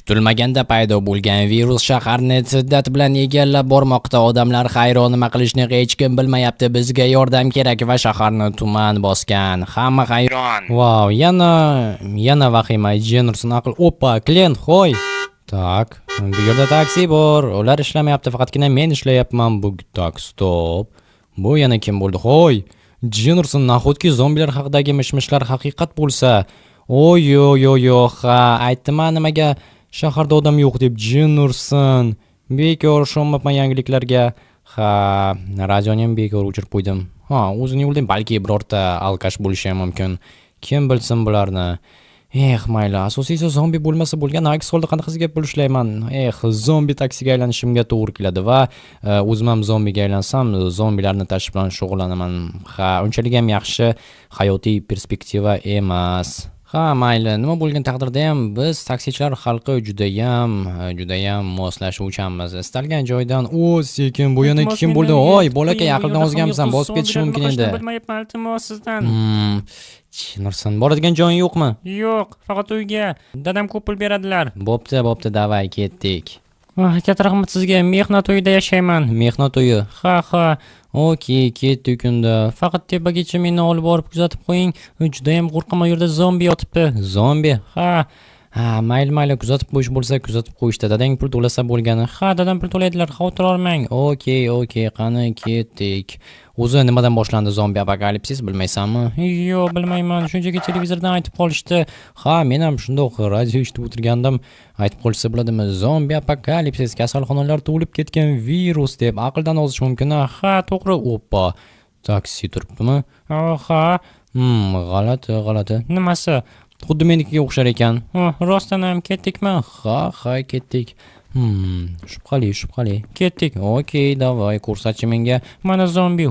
Kutilmaganda paydo bo'lgan virus shaharni shiddat bilan egallab bormoqda. Odamlar hayron, nima qilishni hech kim bilmayapti. Bizga yordam kerak va shaharni tuman bosgan. Hamma hayron. Wow, yana vahima. Jennerson aql. Oppa, Klen, hoy. Tak, bu yerda taksi bor. Ular ishlamayapti, faqatgina men ishlayapman. Tak, stop. Bu yana kim bo'ldi? Hoy. Jennerson, nahotki zombilar haqidagi mishmishlar haqiqat bo'lsa? Yo, ha, aytdim nimaga shaharda odam yo'q deb. Jennerson, bekor ishonmabman yangiliklarga. Ha, radioni ham bekor o'chirib qo'ydim. Ha, o'zini yo'ldan balki birorta alkash bo'lishi ham mumkin. Kim bilsin bularni. Mayli, asosiysi zombi bo'lmasa bo'lgan, aks holda qanaqa gap bo'lishlayman. Zombi taksiga aylanishimga to'g'ri keladi va o'zim ham zombiga aylansam, zombilarni tashish bilan shug'ullanaman. Ha, unchalik ham yaxshi hayotiy perspektiva emas. Ha, mayli, nima bo'lgan taqdirda ham biz taksichilar xalqi judayam moslashuvchanmiz. Istalgan joydan sekin bu yana kim bo'ldi? Oy, bolakay, aqldan ozganmisan? Bosib ketishi mumkin edi. Bilmayapman, iltimos sizdan. Jennerson, boradigan joying yo'qmi? Yo'q, faqat uyga. Dadam ko'p pul beradilar. Bo'pti, davay, ketdik. Katta rahmat sizga. Mehnat uyida yashayman. Mehnat uyi. Ha. Okey, ketdik unda. Faqat tepagacha meni olib borib kuzatib qo'ying. Juda ham qo'rqaman, u yerda zombi yotibdi. Zombi? Ha, mayli, kuzatib qo'yish bo'lsa, kuzatib qo'yishda. Dadang pul to'lasa bo'lgani. Ha, dadam pul to'laydilar, xavotir olmang. Okey, qani ketdik. O'zi nimadan boshlandi zombi apokalipsis, bilmaysanmi? Yo'q, bilmayman. Shunchaki televizordan aytib qolishdi. Ha, men ham shundoq radio eshitib o'tirgandim. Aytib qolsa bo'ladimi? Zombi apokalipsis, kasalxonalar to'lib ketgan virus deb aqldan ozish mumkin. Ha, to'g'ri. Oppa. Taksi turibdimi? Ha. G'alati. Nimasi? Xuddi menikiga o'xshar ekan. Rostdan ham ketdikmi? Ha, ketdik. Shubhali. Ketdik. Okey, davay, ko'rsatchi menga. Mana zombi.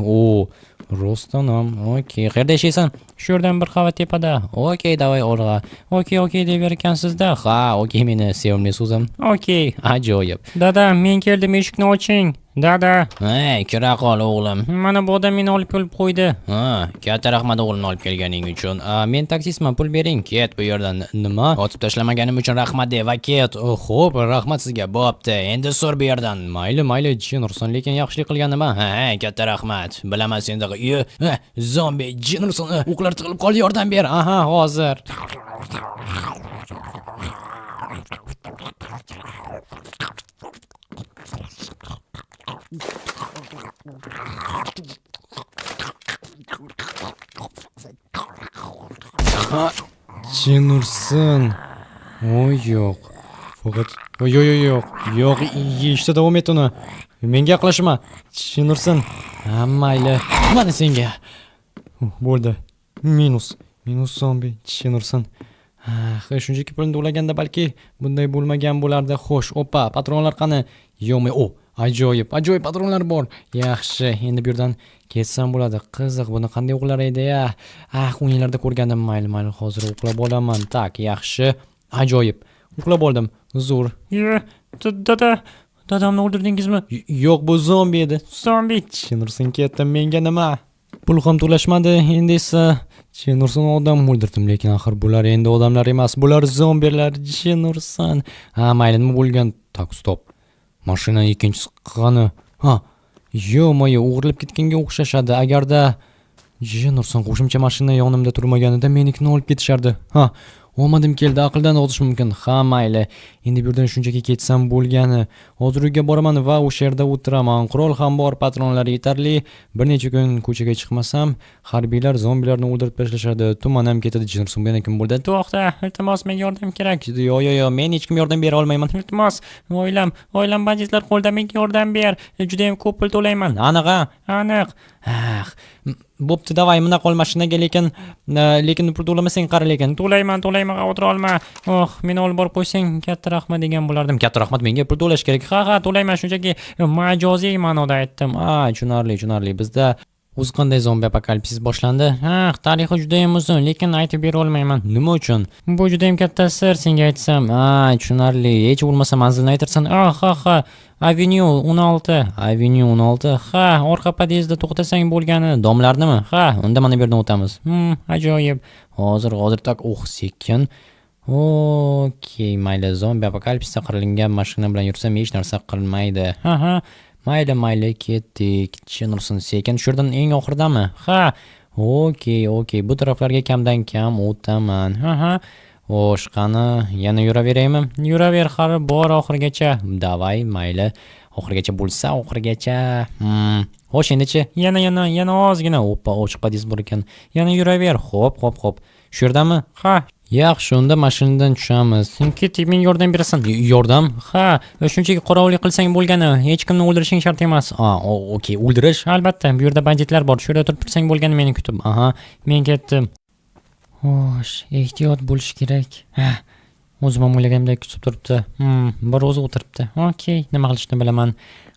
Rostdan ham. Okey, qayerda yashaysan? Shu yerdan bir qavat tepada. Okey, davay, olg'a. Okey dever ekansizda. Ha, okey, meni sevimli so'zim. Okey. Ajoyib. Dada, men keldim, eshikni oching. Dada. Kira qol o'g'lim. Mana bu odam meni olib kelib qo'ydi. Katta rahmat o'g'limni olib kelganing uchun. Men taksistman, pul bering. Ket bu yerdan. Nima? Otib tashlamaganim uchun rahmat de va ket. Xo'p, rahmat sizga. Bo'pti. Endi so'r bu yerdan. Mayli, Jennerson, lekin yaxshilik qilganim-a? Katta rahmat. Bilaman senda. Zombi, Jennerson, o'qlar tiqilib qoldi, yordam ber. Hozir. Jennerson. Yo'q. Faqat yo'q, yeyishda davom et uni. Menga yaqinlashma. Jennerson. Mayli. Mana senga. Bo'ldi. Minus zombi Jennerson. Shunchaki pulni to'laganda balki bunday bo'lmagan bo'lardi. Xo'sh, oppa, patronlar qani? Yo'qmi? Ajoyib patronlar bor. Yaxshi, endi bu yerdan ketsam bo'ladi. Qiziq, buni qanday o'qlar edi-ya? O'yinlarda ko'rgandim. Mayli, hozir o'qlab olaman. Tak, yaxshi. Ajoyib. O'qlab oldim. Zo'r. Dadamni o'ldirdingizmi? Yo'q, bu zombi edi. Zombi. Jennerson ketdi, menga nima? Pul ham to'lashmadi. Endi esa Jennerson odam o'ldirdim, lekin axir bular endi odamlar emas, bular zombilar. Jennerson. Mayli, nima bo'lgan? Tak, stop. Mashina ikkinchisi qani? Yo'q, o'g'irlab ketganga o'xshashadi. Agarda Jennerson qo'shimcha mashina yonimda turmaganida menikini olib ketishardi. Omadim keldi, aqldan ozish mumkin. Mayli. Endi bu yerdan shunchaki ketsam bo'lgani. Hozir uyga boraman va o'sha yerda o'tiraman. Qurol ham bor, patronlar yetarli. Bir necha kun ko'chaga chiqmasam, harbiylar zombilarni o'ldirib tashlashadi. Tuman ham ketadi. Jennerson yana kim bo'ldi? To'xta, iltimos, menga yordam kerak. Yo'q, men hech kim yordam bera olmayman. Iltimos, oilam banditlar qo'lida, menga yordam ber. Juda ham ko'p pul to'layman. Aniq. Bo'pti, davay, mina qol mashinaga, lekin pul to'lamasang qara lekin. To'layman, xavotir olma. Meni olib borib qo'ysang, katta rahmat degan bo'lardim. Katta rahmat, menga pul to'lash kerak. Ha, to'layman, shunchaki majoziy ma'noda aytdim. Tushunarli. Bizda o'zi qanday zombi apokalipsis boshlandi? Tarixi juda ham uzun, lekin aytib bera olmayman. Nima uchun? Bu juda ham katta sir, senga aytsam. Tushunarli. Hech bo'lmasa manzilni aytirsan. Avenue 16. Ha, orqa podyezdda to'xtasang bo'lgani. Domlarnimi? Unda mana bu yerdan o'tamiz. Ajoyib. Hozir tak sekin. Okey, mayli. Zombi apokalipsda qirilgan mashina bilan yursam hech narsa qilmaydi. Ha. Mayli, ketdik. Chinursin, sekin tushirdim eng oxirdami? Ha. Okey. Bu taraflarga kamdan kam o'taman. Ha. Xo'sh, qani, yana yuraveraymi? Yuraver, qari bor oxirigacha. Davay, mayli. Oxirigacha bo'lsa, oxirigacha. Xo'sh, endichi? Yana ozgina. Oppa, ochiq padiz bor ekan. Yana yuraver. Xo'p. Shu yerdami? Ha. Yaxshi, unda mashinadan tushamiz. Ketdik, menga yordam berasan. Yordam? Ha, shunchaki qorovullik qilsang bo'lgani, hech kimni o'ldirishing shart emas. Okey, o'ldirish? Albatta, bu yerda banditlar bor. Shu yerda turib tursang bo'lgani meni kutib. Aha, men ketdim. Xo'sh, ehtiyot bo'lish kerak. O'zim ham o'ylaganimdek kutib turibdi. Bir o'zi o'tiribdi. Okey, nima qilishni bilaman.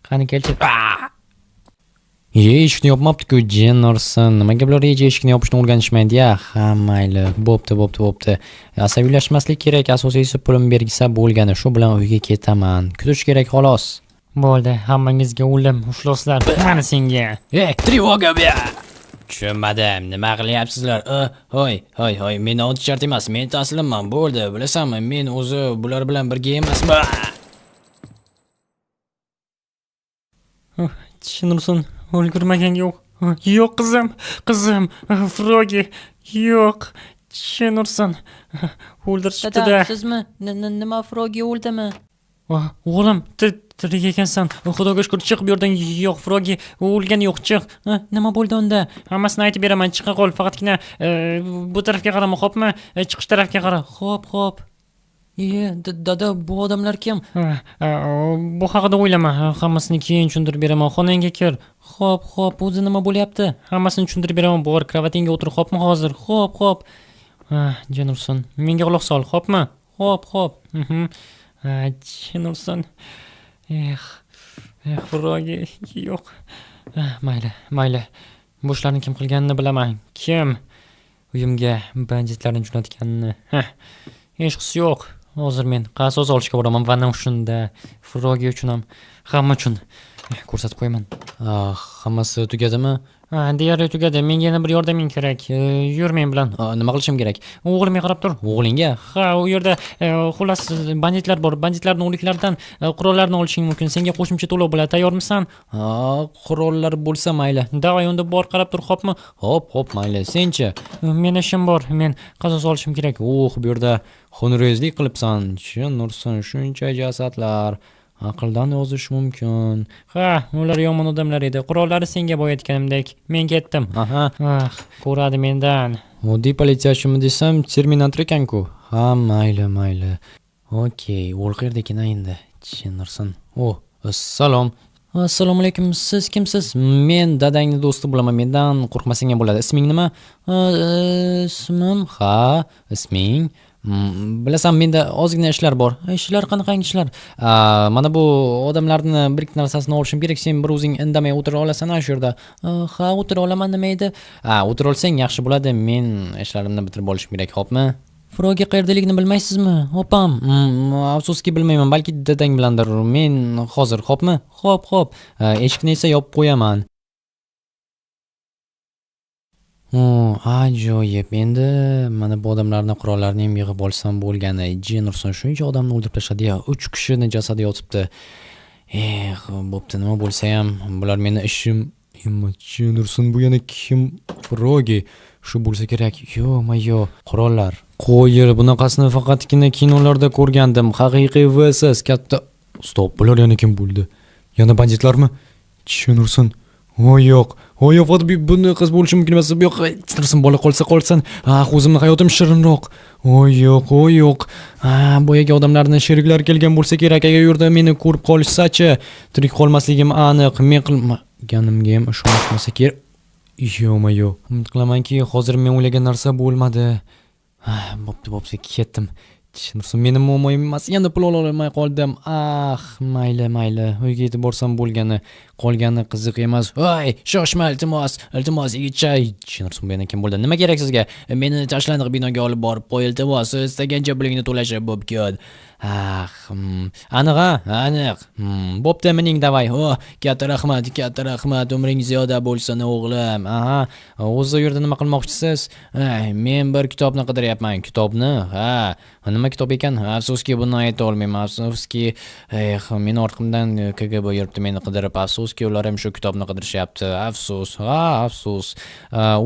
Qani kelchi. Eshikni yopmabdi-ku, Jennerson. Nimaga bular eshikni yopishni o'rganishmaydi-ya? Ha, mayli. Bo'pti. Asabiylashmaslik kerak, asosiysi pulim bergisa bo'lgani. Shu bilan uyga ketaman. Kutish kerak xolos. Bo'ldi, hammangizga o'lim, ifloslar. Qani senga. Trevoga ber. Tushunmadim. Nima qilyapsizlar? Hoy, meni ot shart emas. Men taslimman. Bo'ldi, bilasanmi? Men o'zi bular bilan birga emasman. Tushunursin. O'lgurmaganga yo'q. Yo'q qizim, Frogi, yo'q. Tushunursin. O'ldirishdi-da. Sizmi? Nima Frogi o'ldimi? O'g'lim, tirik ekansan. Xudoga shukr, chiq bu yerdan. Yo'q, Frogi o'lgani yo'q, chiq. Nima bo'ldi unda? Hammasini aytib beraman, chiqa qol. Faqatgina bu tarafga qarama, xo'pmi? Chiqish tarafga qara. Xo'p. Dada, bu odamlar kim? Bu haqida o'ylama. Hammasini keyin tushuntirib beraman. Xonangga kir. Xo'p, o'zi nima bo'lyapti? Hammasini tushuntirib beraman. Bor, kravatingga o'tir, xo'pmi hozir? Xo'p. Jenurson, menga quloq sol, xo'pmi? Xo'p. Jenurson. Frogi, yo'q. Mayli. Bu ishlarni kim qilganini bilaman. Kim? Uyimga banditlarni jo'natganini. Hech qisi yo'q. Hozir men qasos olishga boraman va ana shunda Frogi uchun ham hamma uchun ko'rsatib qo'yaman. Hammasi tugadimi? Deyarli tugadi. Menga yana bir yordaming kerak. Yur men bilan. Nima qilishim kerak? O'g'limga qarab tur. O'g'lingga? Ha, u yerda xullas banditlar bor. Banditlarning o'liklaridan qurollarni olishing mumkin. Senga qo'shimcha to'lov bo'ladi. Tayyormisan? Qurollar bo'lsa mayli. Davay, unda bor, qarab tur, xo'pmi? Xo'p, mayli. Senchi? Men ishim bor. Men qasos olishim kerak. Bu yerda xunrezlik qilibsan. Nursin, shuncha jasadlar. Aqldan ozish mumkin. Ha, ular yomon odamlar edi. Qurollari senga bo'yatganimdek. Men ketdim. Ko'radi mendan. Oddiy politsiyachimi desam, Terminator ekan-ku. Ha, mayli. Okey, o'l qayerdakin endi. Tushunursin. Assalom. Assalomu alaykum. Siz kimsiz? Men dadangni do'sti bo'laman. Mendan qo'rqmasang ham bo'ladi. Isming nima? Ismim? Ha, isming? Bilasan, menda ozgina ishlar bor. Ishlar qanaqangi ishlar? Mana bu odamlarni bir ikki narsasini olishim kerak. Sen bir o'zing indamay o'tira olasan shu yerda. Ha, o'tira olaman. Nima edi? O'tira olsang yaxshi bo'ladi. Men ishlarimni bitirib olishim kerak, xo'pmi? Frogi qayerdaligini bilmaysizmi? Opam. Afsuski bilmayman. Balki dadang bilandir. Men hozir, xo'pmi? Xo'p. Eshikni esa yopib qo'yaman. Ajoyib. Endi mana bu odamlarning qurollarini ham yig'ib olsam bo'lgani. Jennerson shuncha odamni o'ldirib tashladi-ya. 3 kishini jasadi yotibdi. Bo'pti, nima bo'lsa ham bular meni ishim. Jennerson, bu yana kim? Frogi. Shu bo'lsa kerak. Yo'q, qurollar. Qo'yir, bunaqasini faqatgina kinolarda ko'rgandim. Haqiqiy vs katta. Stop, bular yana kim bo'ldi? Yana banditlarmi? Jennerson. Yo'q, buni qiz bo'lishi mumkin emas. Bu yo'q, tirsin, bola qolsa. O'zimni hayotim shirinroq. Yo'q. Boyaga odamlarning sheriklari kelgan bo'lsa kerak. Agar yurda meni ko'rib qolishsa-chi, tirik qolmasligim aniq. Men qilmaganimga ham ishonmasa kerak. Yo'q. Umid qilamanki, hozir men o'ylagan narsa bo'lmadi. Bo'pti, ketdim. Tushunursin, meni muammoim emas. Yana pul ola olmay qoldim. Mayli. Uyga yetib borsam bo'lgani. Qolgani qiziq emas. Shoshma, iltimos, yigitchay. Tushunursin, bu yana kim bo'ldi? Nima kerak sizga? Meni tashlandiq binoga olib borib qo'y, iltimos. Istagancha pulingni to'lashib bo'pkod. Aniq, aniq. Bo'pti, mening davay. Katta rahmat, umring ziyoda bo'lsin o'g'lim. O'zi yerda nima qilmoqchisiz? Men bir kitobni qidiryapman. Kitobni? Nima kitob ekan? Afsuski buni ayta olmayman. Afsuski, men ortimdan KGB yuribdi meni qidirib. Afsuski, ular ham shu kitobni qidirishyapti. Afsus.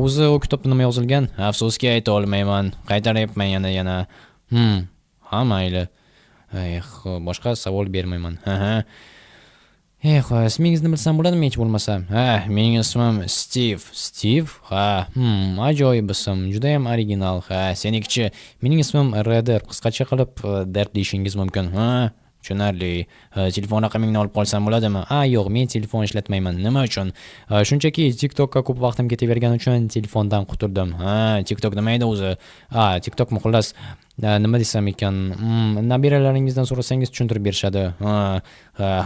O'zi u kitobda nima yozilgan? Afsuski ayta olmayman. Qaytaryapman yana. Mayli. Boshqa savol bermayman. Ismingizni bilsam bo'ladimi hech bo'lmasa? Mening ismim Steve. Ajoyib ism, juda ham original. Senikichi? Mening ismim Reder. Qisqacha qilib Derp deyishingiz mumkin. Tushunarli. Telefon raqamingni olib qolsam bo'ladimi? Yo'q, men telefon ishlatmayman. Nima uchun? Shunchaki TikTokka ko'p vaqtim ketavergani uchun telefondan qutuldim. TikTok nima edi o'zi? TikTok xullas, nima desam ekan, nabiralaringizdan so'rasangiz tushuntirib berishadi.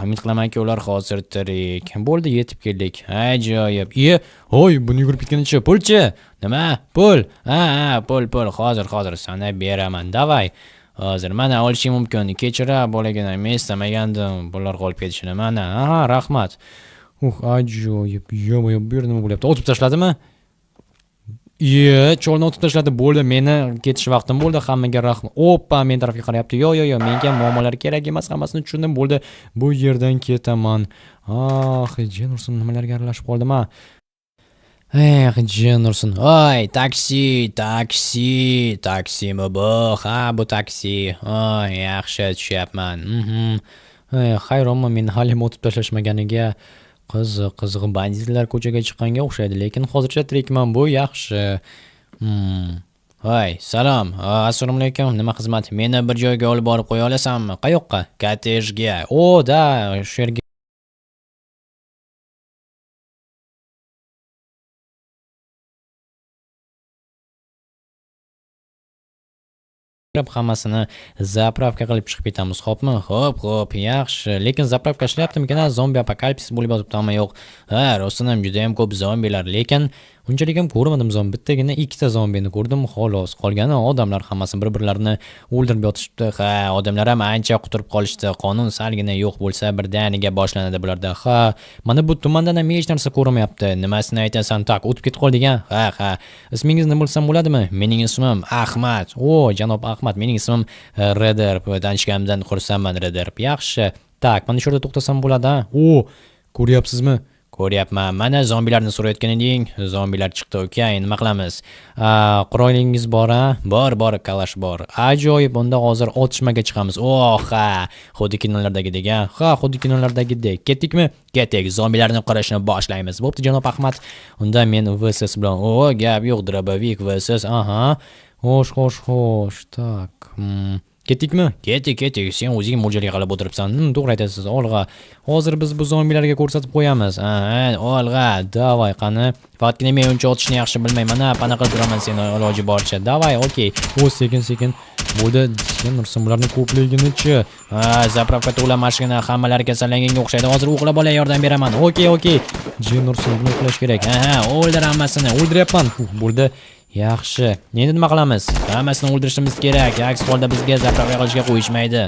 Umid qilamanki, ular hozir tirik. Bo'ldi, yetib keldik. Ajoyib. Buni yugurib ketganicha pulchi? Nima? Pul? Pul. Hozir sanab beraman. Davay. Hozir mana olishim mumkin. Kechira bo'lagina, men istamagandim bular qolib ketishini. Mana, rahmat. Ajoyib. Yo'q, bu yerda nima bo'lyapti? Otib tashladimi? Cholni otib tashladi. Bo'ldi, meni ketish vaqtim bo'ldi. Hammaga rahmat. Men tarafga qarayapti. Yo'q, menga muammolar kerak emas. Hammasini tushundim. Bo'ldi, bu yerdan ketaman. Jin ursin, nimalarga aralashib qoldim. Jin ursin. Taksimi bu? Bu taksi. Yaxshi tushyapman. Hayronman, meni hali otib tashlashmaganiga. Qiziq, banditlar ko'chaga chiqqanga o'xshaydi, lekin hozircha tirikman, bu yaxshi. Salom. Assalomu alaykum. Nima xizmat? Meni bir joyga olib borib qo'ya olasanmi? Qayoqqa? Kottejga. Shu yerga. Hammasini zapravka qilib chiqib ketamiz, xo'pmi? Xo'p, yaxshi. Lekin zapravka ishlayaptimikan? Zombi apokalipsis bo'lib yotibdi, yo'q. Rostdan ham juda ham ko'p zombilar, lekin unchalik ham ko'rmadim zombi. Bittagina ikkita zombini ko'rdim, xolos. Qolgani odamlar hammasi bir-birlarini o'ldirib yotishibdi. Odamlar ham ancha quturib qolishdi. Qonun salgina yo'q bo'lsa, birdaniga boshlanadi bularda. Mana bu tumandan ham hech narsa ko'rmayapti. Nimasini aytasan? Tak, o'tib ketib qoldik-a? Ismingizni bilsam bo'ladimi? Mening ismim Ahmad. Janob Ahmad, mening ismim Reder. Tanishganimdan xursandman, Reder. Yaxshi. Tak, mana shu yerda to'xtasam bo'ladi. Ko'ryapsizmi? Ko'ryapman. Mana zombilarni so'rayotgan eding. Zombilar chiqdi, okey. Nima qilamiz? Qurolingiz bor, Bor, kalash bor. Ajoyib, unda hozir otishmaga chiqamiz. Xuddi kinolardagidek, xuddi kinolardagidek. Ketdikmi? Ketdik. Zombilarni qarashni boshlaymiz. Bo'pti, janob Ahmad. Unda men VSS bilan. Gap yo'q, drobovik VSS. Xo'sh. Tak. Ketdikmi? Ketdik. Sen o'zing mo'ljalga qarab o'tiribsan. To'g'ri aytasiz. Olg'a. Hozir biz bu zombilarga ko'rsatib qo'yamiz. Olg'a. Davay, qani. Faqatgina men uncha otishni yaxshi bilmayman. Qanaqa turaman seni iloji boricha. Davay, okey. Sekin. Bo'ldi. Sen ursin bularni ko'pligini-chi. Zapravka to'la mashina, hammalari kasallanganga o'xshaydi. Hozir uxlab olay, yordam beraman. Okey. Jin ursin, buni uxlash kerak. O'ldir hammasini. O'ldiryapman. Bo'ldi. Yaxshi. Endi nima qilamiz? Hammasini o'ldirishimiz kerak. Aks holda bizga zapravka qilishga qo'yishmaydi.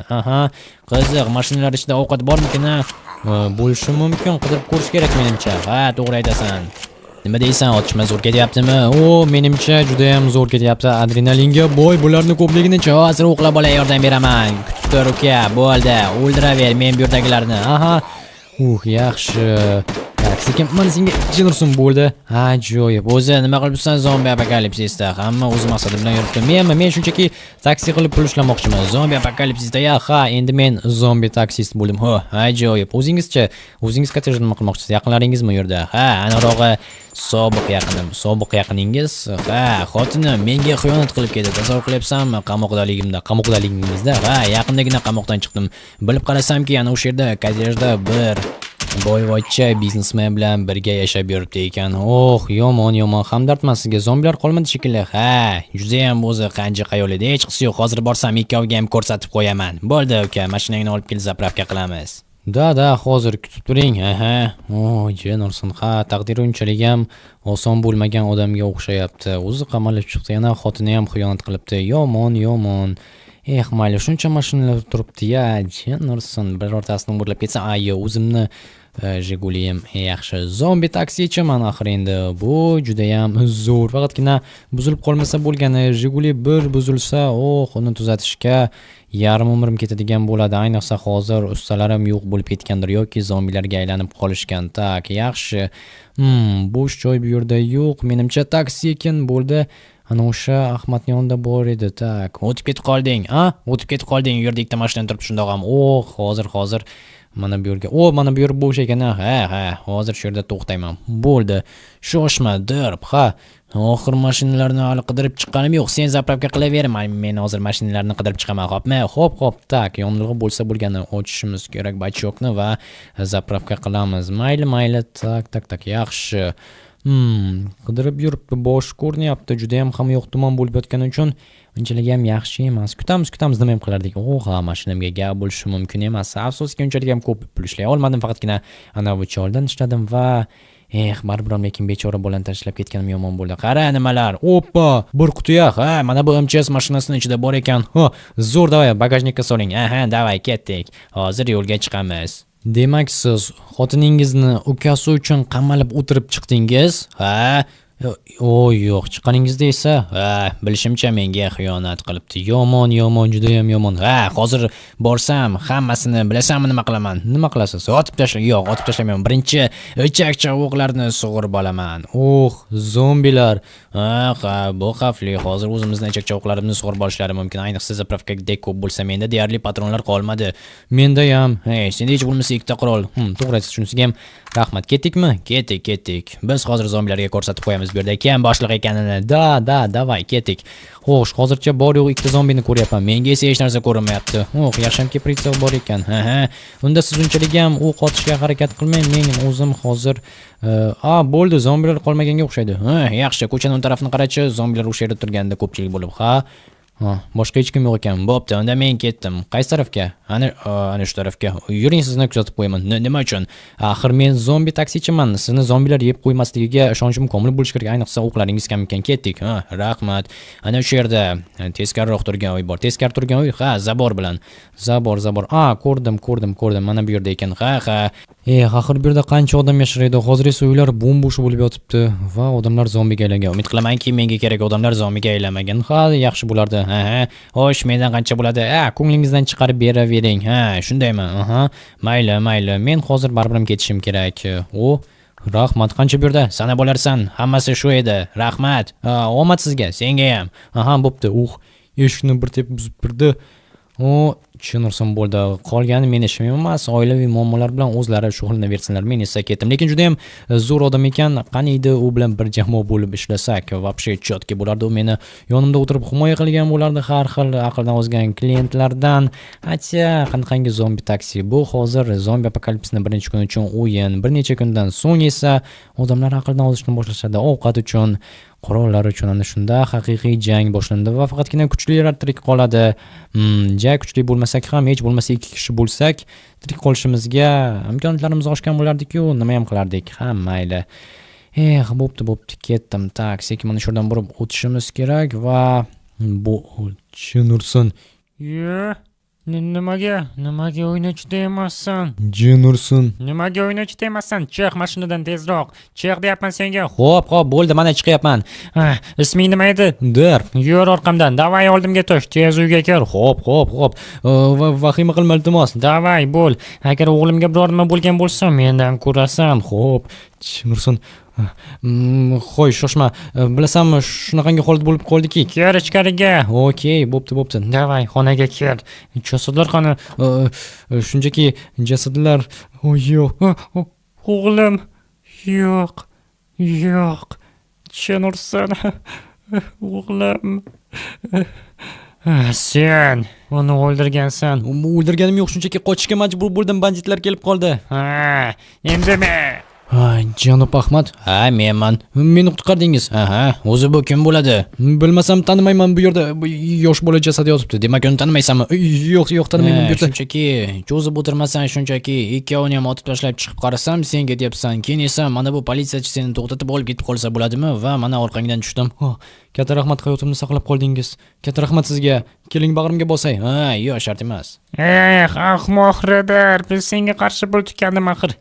Qiziq, mashinalar ichida ovqat bormikin? Bo'lishi mumkin. Qidirib ko'rish kerak menimcha. To'g'ri aytasan. Nima deysan? Otishma zo'r ketyaptimi? Menimcha juda ham zo'r ketyapti. Adrenalinga boy, bularni ko'pligini-chi. Hozir uxlab olay, yordam beraman. Kutib tur, uka. Bo'ldi. O'ldiraver men bu yerdagilarni. Yaxshi. Sekin mana senga jin ursin. Bo'ldi. Ajoyib. O'zi nima qilibsan zombi apokalipsisda? Hamma o'z maqsadi bilan yuribdi. Men shunchaki taksi qilib pul ishlamoqchiman. Zombi apokalipsisda endi men zombi taksist bo'ldim. Ajoyib. O'zingizchi? O'zingiz kottejda nima qilmoqchisiz? Yaqinlaringizmi u yerda? Aniqrog'i sobiq yaqinim. Sobiq yaqiningiz? Xotinim menga xiyonat qilib ketdi. Tasavvur qilyapsanmi? Qamoqdaligingizda. Yaqindagina qamoqdan chiqdim. Bilib qarasamki, ana o'sha yerda kottejda bir boyvachcha biznesmen bilan birga yashab yuribdi ekan. Yomon. Hamdardman sizga. Zombilar qolmadi shekilli. Juda ham o'zi qancha qayo'lida. Hech qisi yo'q. Hozir borsam ikkovga ham ko'rsatib qo'yaman. Bo'ldi, uka. Mashinangni olib kelib zapravka qilamiz. Da, hozir kutib turing. Jin ursin. Taqdiri unchalik ham oson bo'lmagan odamga o'xshayapti. O'zi qamalib chiqdi, yana xotini ham xiyonat qilibdi. Yomon. Mayli, shuncha mashinalar turibdi-ya, jin ursin, birortasini o'g'irlab ketsam, ayyo, o'zimni Jigulim yaxshi. Zombi taksichiman axir endi. Bu juda ham zo'r. Faqatgina buzilib qolmasa bo'lgani, Jiguli bir buzilsa, uni tuzatishga yarim umrim ketadigan bo'ladi. Ayniqsa hozir ustalarim yo'q bo'lib ketgandir yoki zombilarga aylanib qolishgan. Tak, yaxshi. Bo'sh joy bu yerda yo'q. Menimcha taksi ekan bo'ldi. Ana o'sha Ahmadning yonida bor edi. Tak, o'tib ketib qolding. O'tib ketib qolding. U yerda ikkita mashina turibdi shundoq ham. Hozir mana bu yerga. Mana bu yer bo'sh ekan. Ha, hozir shu yerda to'xtayman. Bo'ldi. Shoshma, dirb. Oxir mashinalarni hali qidirib chiqqanim yo'q. Sen zapravka qilaver. Men hozir mashinalarni qidirib chiqaman, xo'pmi? Xo'p. Tak, yonilg'i bo'lsa bo'lgani ochishimiz kerak bachokni va zapravka qilamiz. Mayli. Tak, yaxshi. Qidirib yuribdi, bosh ko'rinyapti. Juda ham yo'q tuman bo'lib yotgani uchun unchalik ham yaxshi emas. Kutamiz nima ham qilardik. Mashinamga gap bo'lishi mumkin emas. Afsuski unchalik ham ko'p pul ishlay olmadim. Faqatgina ana bu choldan ishladim va baribir lekin bechora bolani tashlab ketganim yomon bo'ldi. Qara nimalar. Oppa, bir qutuya. Mana bu MCS mashinasining ichida bor ekan. Zo'r, davay, bagajnikka soling. Davay, ketdik. Hozir yo'lga chiqamiz. Demak, siz xotiningizni ukasi uchun qamalib o'tirib chiqdingiz? Yo'q, chiqqaningizda esa, bilishimcha menga xiyonat qilibdi. Yomon, juda ham yomon. Hozir borsam, hammasini bilasanmi nima qilaman? Nima qilasiz? Otib tashlang. Yo'q, otib tashlamayman. Birinchi ichak-chavoqlarni sug'urib olaman. Zombilar. Bu xavfli. Hozir o'zimizni ichak-chavoqlarimizni sug'urib olishlari mumkin. Ayniqsa zapravkadek ko'p bo'lsa, menda deyarli patronlar qolmadi. Menda ham. Senda hech bo'lmasa ikkita qurol. To'g'ri aytasiz, shunisiga ham rahmat. Ketdikmi? Ketdik. Biz hozir zombilarga ko'rsatib qo'yamiz. Bu yerda kim boshliq ekanini. Davay, ketdik. Xo'sh, hozircha bor yo'q ikkita zombini ko'ryapman. Menga esa hech narsa ko'rinmayapti. Yaxshamki pritsel bor ekan. Unda siz unchalik ham o'q otishga harakat qilmang. Men o'zim hozir bo'ldi, zombilar qolmaganga o'xshaydi. Yaxshi, ko'chaning o'ng tarafini qarachi, zombilar o'sha yerda turganda ko'pchilik bo'lib. Boshqa hech kim yo'q ekan. Bo'pti, unda men ketdim. Qaysi tarafga? Ana shu tarafga. Yuring, sizni kuzatib qo'yaman. Nima uchun? Axir men zombi taksichiman. Sizni zombilar yeb qo'ymasligiga ishonchim komil bo'lishi kerak. Ayniqsa o'qlaringiz kam ekan. Ketdik. Rahmat. Ana shu yerda teskariroq turgan uy bor. Teskari turgan uy, zabor bilan. Zabor. Ko'rdim. Mana bu yerda ekan. Axir bu yerda qancha odam yashaydi. Hozir esa uylar bo'm-bo'sh bo'lib yotibdi va odamlar zombiga aylangan. Umid qilamanki, menga kerak odamlar zombiga aylanmagan. Yaxshi bo'lardi. Xo'sh, mendan qancha bo'ladi? Ko'nglingizdan chiqarib beravering. Shundaymi? Mayli. Men hozir baribir ketishim kerak. Rahmat, qancha bu yerda? Sana bo'larsan. Hammasi shu edi. Rahmat. Omad sizga, senga ham. Bo'pti. Eshikni bir tepib buzib kirdi. Tushunursan bo'ldi. Qolgani men ishim emas, oilaviy muammolar bilan o'zlari shug'ullanaversinlar. Men esa ketdim. Lekin juda ham zo'r odam ekan. Qani edi u bilan bir jamoa bo'lib ishlasak, вообще chotki bo'lardi. U meni yonimda o'tirib himoya qilgan bo'lardi har xil aqldan ozgan klientlardan. Qanaqangi zombi taksi. Bu hozir zombi apokalipsisning birinchi kuni uchun o'yin. Bir necha kundan so'ng esa odamlar aqldan ozishni boshlashadi. Ovqat uchun, qurollar uchun. Ana shunda haqiqiy jang boshlandi va faqatgina kuchlilar tirik qoladi. Kuchli bo'lmasak ham, hech bo'lmasa 2 kishi bo'lsak, tirik qolishimizga imkoniyatlarimiz oshgan bo'lardik-ku, nima ham qilardik? Mayli. Bo'pti, ketdim. Tak, sekin mana shu yerdan borib o'tishimiz kerak va bu Jinurson. Nimaga o'ynachi deyapsan? Jinurson. Nimaga o'ynachi deyapsan? Chiq mashinadan tezroq. Chiq deyapman senga. Xo'p, bo'ldi, mana chiqyapman. Isming nima edi? Dirb. Yur orqamdan. Davay, oldimga tush. Tez uyga kir. Xo'p. Vahima qilma iltimos. Davay, bo'l. Agar o'g'limga biror nima bo'lgan bo'lsa, mendan ko'rasan. Xo'p, Jinurson. Qo'y, shoshma. Bilasanmi, shunaqangi holat bo'lib qoldiki. Kir ichkariga. Okey, bo'pti. Davay, xonaga kir. Jasadlar qani? Shunchaki jasadlar. Yo'q. O'g'lim. Yo'q. Jinurson. O'g'lim. Sen uni o'ldirgansan. O'ldirganim yo'q, shunchaki qochishga majbur bo'ldim, banditlar kelib qoldi. Endimi? Janob Ahmad. Menman. Meni qutqardingiz. O'zi bu kim bo'ladi? Bilmasam, tanimayman. Bu yerda yosh bola jasadi yotibdi. Demak, uni tanimaysanmi? Yo'q, tanimayman. Bu yerda shunchaki cho'zib o'tirmasan, shunchaki ikkovini ham otib tashlab chiqib qarasam, sen ketyapsan. Keyin esa mana bu politsiyachi seni to'xtatib olib ketib qolsa bo'ladimi? Va mana orqangdan tushdim. Katta rahmat, hayotimni saqlab qoldingiz. Katta rahmat sizga. Keling bag'rimga bosay. Ha, yo'q, shart emas. Ahmoq Redar, biz senga qarshi bo'lgandim axir.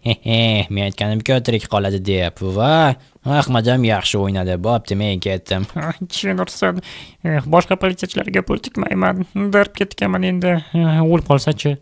Men aytganimku tirik qoladi deb. Va Ahmadam yaxshi o'ynadi. Bo'pti, men ketdim. Tushunursan. Boshqa politsiyachilarga pul tikmayman. Darb ketganman endi. O'lib qolsa-chi?